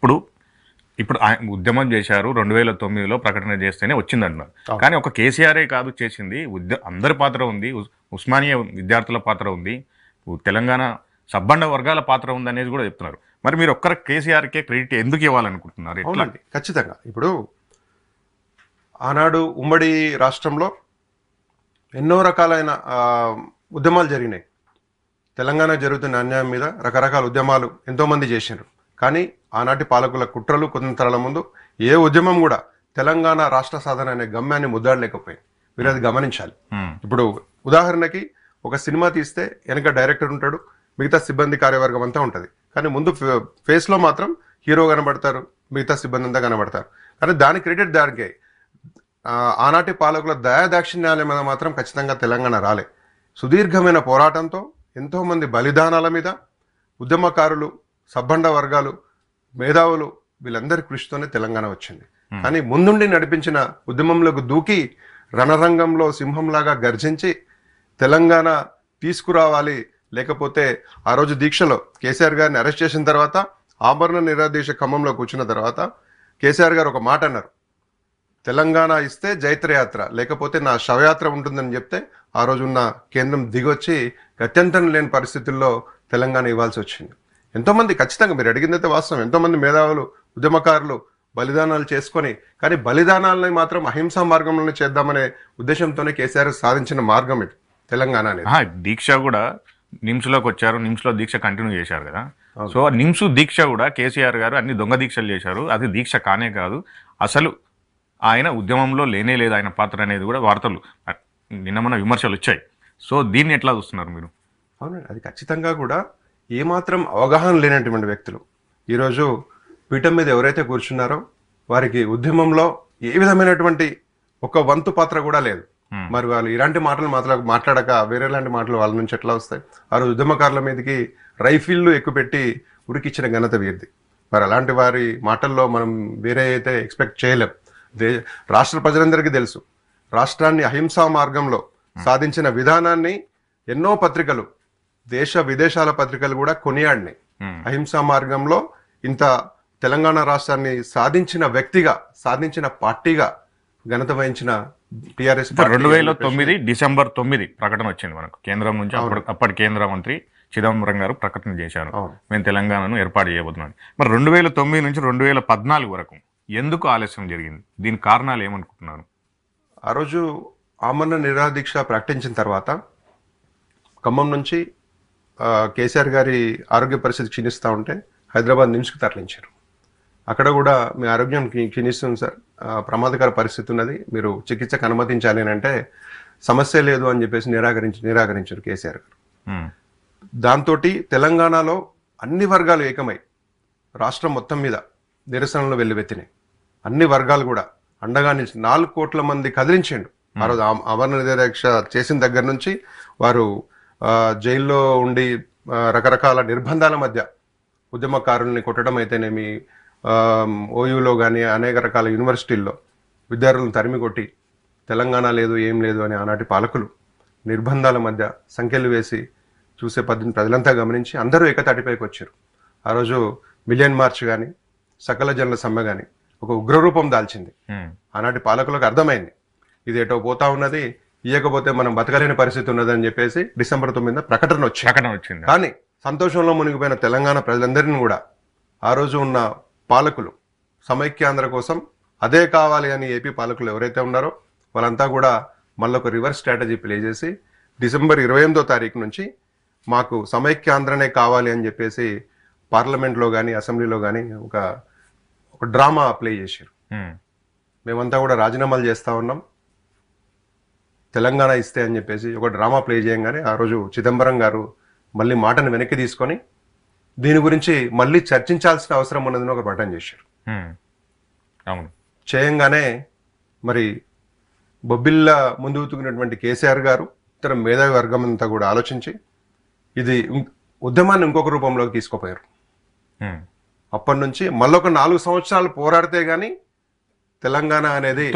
ఇప్పుడు ఇప్పుడు ఉద్యమం చేశారు 2009లో ప్రకటన చేస్తేనే వచ్చిందంటున్నారు. కానీ ఒక కేసీఆరే కాదు చేసింది, అందరి పాత్ర ఉంది, ఉస్మానియా విద్యార్థుల పాత్ర ఉంది, తెలంగాణ సబ్బండ వర్గాల పాత్ర ఉంది అనేది కూడా చెప్తున్నారు. మరి మీరు ఒక్కరు కేసీఆర్కే క్రెడిట్ ఎందుకు ఇవ్వాలనుకుంటున్నారు? ఎట్లా? ఖచ్చితంగా ఇప్పుడు ఆనాడు ఉమ్మడి రాష్ట్రంలో ఎన్నో రకాలైన ఉద్యమాలు జరిగినాయి. తెలంగాణ జరుగుతున్న అన్యాయం మీద రకరకాల ఉద్యమాలు ఎంతోమంది చేసినారు. కానీ ఆనాటి పాలకుల కుట్రలు కుతంత్రాల ముందు ఏ ఉద్యమం కూడా తెలంగాణ రాష్ట్ర సాధన అనే గమ్యాన్ని ముద్దాడలేకపోయింది. మీరు అది గమనించాలి. ఇప్పుడు ఉదాహరణకి ఒక సినిమా తీస్తే వెనక డైరెక్టర్ ఉంటాడు, మిగతా సిబ్బంది కార్యవర్గం అంతా ఉంటుంది. కానీ ముందు ఫేస్లో మాత్రం హీరో కనబడతారు, మిగతా సిబ్బంది అంతా కనబడతారు. కానీ దాని క్రెడిట్ దానికే. ఆనాటి పాలకుల దయాదాక్షిణ్యాల మీద మాత్రం ఖచ్చితంగా తెలంగాణ రాలే. సుదీర్ఘమైన పోరాటంతో ఎంతోమంది బలిదానాల మీద ఉద్యమకారులు, సబ్బండ వర్గాలు, మేధావులు వీళ్ళందరి కృషితోనే తెలంగాణ వచ్చింది. కానీ ముందుండి నడిపించిన ఉద్యమంలోకి దూకి రణరంగంలో సింహంలాగా గర్జించి తెలంగాణ తీసుకురావాలి, లేకపోతే ఆ రోజు దీక్షలో కేసీఆర్ గారిని అరెస్ట్ చేసిన తర్వాత ఆభరణ నిరాదేశ ఖమ్మంలో కూర్చున్న తర్వాత కేసీఆర్ గారు ఒక మాట అన్నారు, తెలంగాణ ఇస్తే జైత్రయాత్ర, లేకపోతే నా శవయాత్ర ఉంటుందని చెప్తే ఆ రోజున్న కేంద్రం దిగొచ్చి గత్యంతరం లేని పరిస్థితుల్లో తెలంగాణ ఇవ్వాల్సి వచ్చింది. ఎంతోమంది, ఖచ్చితంగా మీరు అడిగిందైతే వాస్తవం, ఎంతోమంది మేధావులు, ఉద్యమకారులు బలిదానాలు చేసుకొని, కానీ బలిదానాలని మాత్రం అహింసా మార్గంలోనే చేద్దామనే ఉద్దేశంతోనే కేసీఆర్ సాధించిన మార్గం ఇది తెలంగాణ అనేది. దీక్ష కూడా నిమ్స్లోకి వచ్చారు, నిమ్స్లో దీక్ష కంటిన్యూ చేశారు కదా. సో నిమ్స్ దీక్ష కూడా కేసీఆర్ గారు అన్ని దొంగ దీక్షలు చేశారు. అది దీక్ష కానే కాదు, అసలు ఆయన ఉద్యమంలో లేనే లేదు ఆయన పాత్ర అనేది కూడా వార్తలు నిన్న మన విమర్శలు వచ్చాయి. సో దీన్ని ఎట్లా చూస్తున్నారు మీరు? అవునండి, అది ఖచ్చితంగా కూడా ఏమాత్రం అవగాహన లేనటువంటి వ్యక్తులు ఈరోజు పీఠం మీద ఎవరైతే కూర్చున్నారో వారికి ఉద్యమంలో ఏ విధమైనటువంటి ఒక వంతు పాత్ర కూడా లేదు. మరి వాళ్ళు ఇలాంటి మాటలు మాట్లాడక వేరేలాంటి మాటలు వాళ్ళ నుంచి ఎట్లా వస్తాయి? ఆ రోజు ఉద్యమకారుల మీదకి రైఫిల్లు ఎక్కుపెట్టి ఉరికిచ్చిన ఘనత వీరిది. మరి అలాంటి వారి మాటల్లో మనం వేరే అయితే ఎక్స్పెక్ట్ చేయలేం. రాష్ట్ర ప్రజలందరికీ తెలుసు, రాష్ట్రాన్ని అహింసా మార్గంలో సాధించిన విధానాన్ని ఎన్నో పత్రికలు, దేశ విదేశాల పత్రికలు కూడా కొనియాడినాయి. అహింసా మార్గంలో ఇంత తెలంగాణ రాష్ట్రాన్ని సాధించిన వ్యక్తిగా, సాధించిన పార్టీగా ఘనత వహించిన టిఆర్ఎస్ 2009 డిసెంబర్ 9 ప్రకటన వచ్చింది మనకు కేంద్రం నుంచి. అప్పటి కేంద్ర మంత్రి చిదంబరం గారు ప్రకటన చేశారు, మేము తెలంగాణను ఏర్పాటు చేయబోతున్నాం. మరి 2009 నుంచి 2014 వరకు ఎందుకు ఆలస్యం జరిగింది? దీని కారణాలు ఏమనుకుంటున్నారు? ఆ రోజు ఆమరణ నిరాదీక్ష ప్రకటించిన తర్వాత ఖమ్మం నుంచి కేసీఆర్ గారి ఆరోగ్య పరిస్థితి క్షీణిస్తూ ఉంటే హైదరాబాద్ నిమ్స్కి తరలించారు. అక్కడ కూడా మీ ఆరోగ్యం క్షీణిస్తుంది సార్, ప్రమాదకర పరిస్థితి ఉన్నది, మీరు చికిత్సకు అనుమతించాలి అని అంటే సమస్య లేదు అని చెప్పేసి నిరాకరించారు కేసీఆర్ గారు. దాంతో తెలంగాణలో అన్ని వర్గాలు ఏకమై రాష్ట్రం మొత్తం మీద నిరసనలు వెల్లువెత్తినాయి. అన్ని వర్గాలు కూడా అండగా నిలిచి 4 కోట్ల మంది కదిలించిండు. ఆ రోజు ఆమరణ నిరాదీక్ష చేసిన దగ్గర నుంచి వారు జైల్లో ఉండి రకరకాల నిర్బంధాల మధ్య ఉద్యమకారుల్ని కొట్టడం అయితేనేమి, ఓయూలో కానీ అనేక రకాల యూనివర్సిటీల్లో విద్యార్థులను తరిమి కొట్టి తెలంగాణ లేదు ఏం లేదు అని ఆనాటి పాలకులు నిర్బంధాల మధ్య సంఖ్యలు వేసి చూసే పద్ధతిని ప్రజలంతా గమనించి అందరూ ఏకతాటిపైకి వచ్చారు. ఆ రోజు మిలియన్ మార్చ్ కానీ, సకల జనుల సమ్మె కానీ ఒక ఉగ్రరూపం దాల్చింది. ఆనాటి పాలకులకు అర్థమైంది ఇది ఎటో పోతా ఉన్నది, ఇయ్యకపోతే మనం బతకలేని పరిస్థితి ఉన్నదని చెప్పేసి డిసెంబర్ 9 ప్రకటన వచ్చింది. కానీ సంతోషంలో మునిగిపోయిన తెలంగాణ ప్రజలందరినీ కూడా ఆ రోజు ఉన్న పాలకులు సమైక్యాంధ్ర కోసం అదే కావాలి అని ఏపీ పాలకులు ఎవరైతే ఉన్నారో వాళ్ళంతా కూడా మళ్ళీ ఒక రివర్స్ స్ట్రాటజీ ప్లే చేసి డిసెంబర్ 28వ తారీఖు నుంచి మాకు సమైక్యాంధ్రనే కావాలి అని చెప్పేసి పార్లమెంట్లో కానీ అసెంబ్లీలో కానీ ఒక డ్రామా ప్లే చేశారు. మేమంతా కూడా రాజీనామాలు చేస్తూ ఉన్నాం, తెలంగాణ ఇస్తే అని చెప్పేసి ఒక డ్రామా ప్లే చేయంగానే ఆ రోజు చిదంబరం గారు మళ్ళీ మాటను వెనక్కి తీసుకొని దీని గురించి మళ్ళీ చర్చించాల్సిన అవసరం ఉన్నదని ఒక ప్రకటన చేశారు. అవును, చేయంగానే మరి బొబ్బిళ్ళ ముందు ఉతుకున్నటువంటి కేసీఆర్ గారు ఇతర మేధావి వర్గం అంతా కూడా ఆలోచించి ఇది ఉద్యమాన్ని ఇంకొక రూపంలోకి తీసుకుపోయారు. అప్పటి నుంచి మళ్ళొక 4 సంవత్సరాలు పోరాడితే గానీ తెలంగాణ అనేది